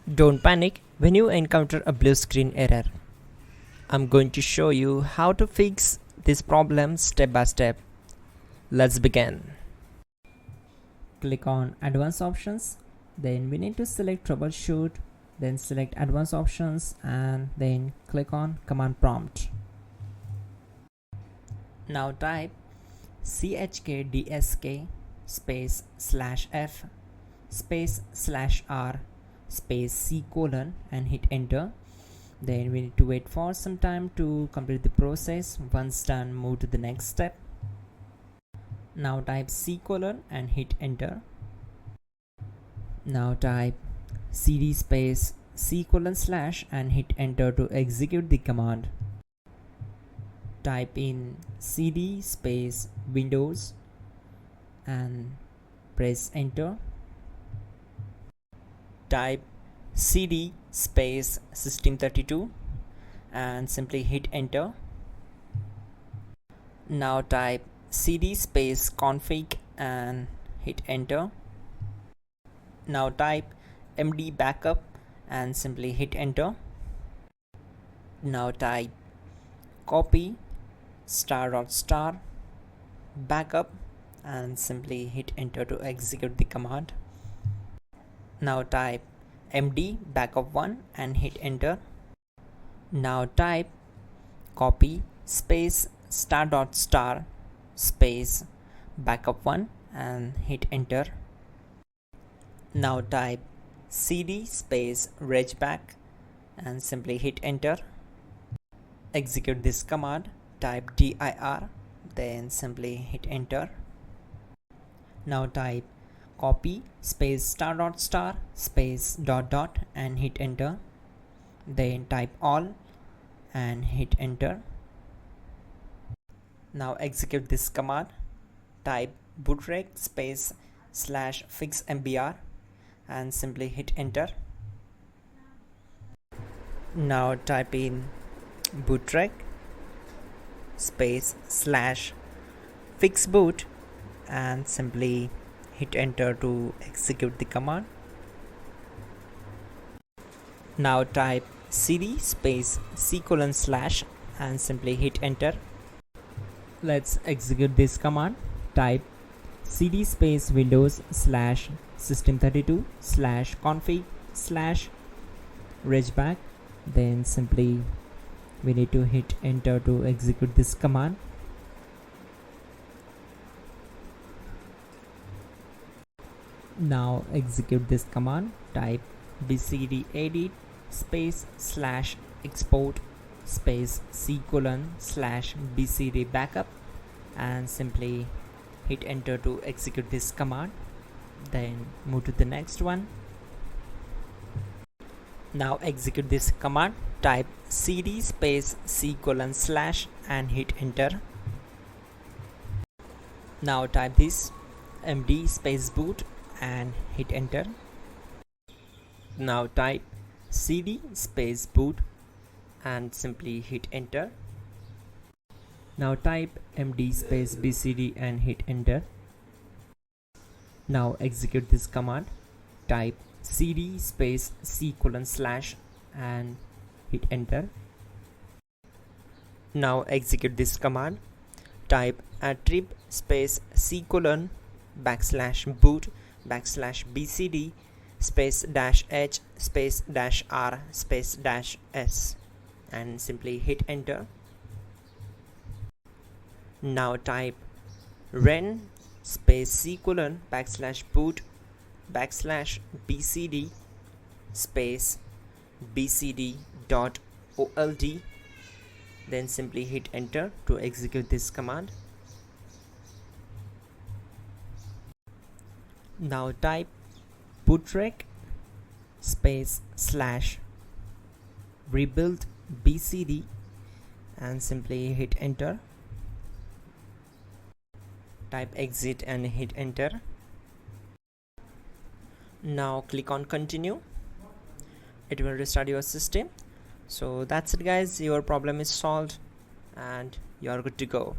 Don't panic when you encounter a blue screen error. I'm going to show you how to fix this problem step by step. Let's begin. Click on Advanced Options, then we need to select Troubleshoot, then select Advanced Options and then click on Command Prompt. Now type chkdsk space /f space /r space c : and hit enter. Then we need to wait for some time to complete the process. Once done, move to the next step. Now type c : and hit enter. Now type cd space c : / and hit enter to execute the command. Type in cd space Windows and press enter. Type cd space System32 and simply hit enter. Now type cd space config and hit enter. Now type md backup and simply hit enter. Now type copy *** backup and simply hit enter to execute the command. Now type md backup1 and hit enter. Now type copy space ** space backup1 and hit enter. Now type cd space regback and simply hit enter. Execute this command. Type dir, then simply hit enter. Now type copy space ** space ... and hit enter. Then type all and hit enter. Now execute this command. Type bootrec space /fixmbr and simply hit enter. Now type in bootrec space /fixboot and simply hit enter to execute the command. Now type cd space c : / and simply hit enter. Let's execute this command. Type cd space Windows /System32 /config /regback, then simply we need to hit enter to execute this command. Now execute this command. Type bcd edit space /export space c : /bcd backup and simply hit enter to execute this command. Then move to the next one. Now execute this command. Type cd space c : / and hit enter. Now type this md space boot and hit enter. Now type cd space boot and simply hit enter. Now type md space bcd and hit enter. Now execute this command. Type cd space c : / and hit enter. Now execute this command. Type attrib space c : /boot /bcd space -h space -r space -s and simply hit enter. Now type ren space c : /boot /bcd space bcd.old, then simply hit enter to execute this command. Now type bootrec space /rebuild bcd and simply hit enter. Type exit and hit enter. Now click on continue. It will restart your system. So that's it guys, your problem is solved and you are good to go.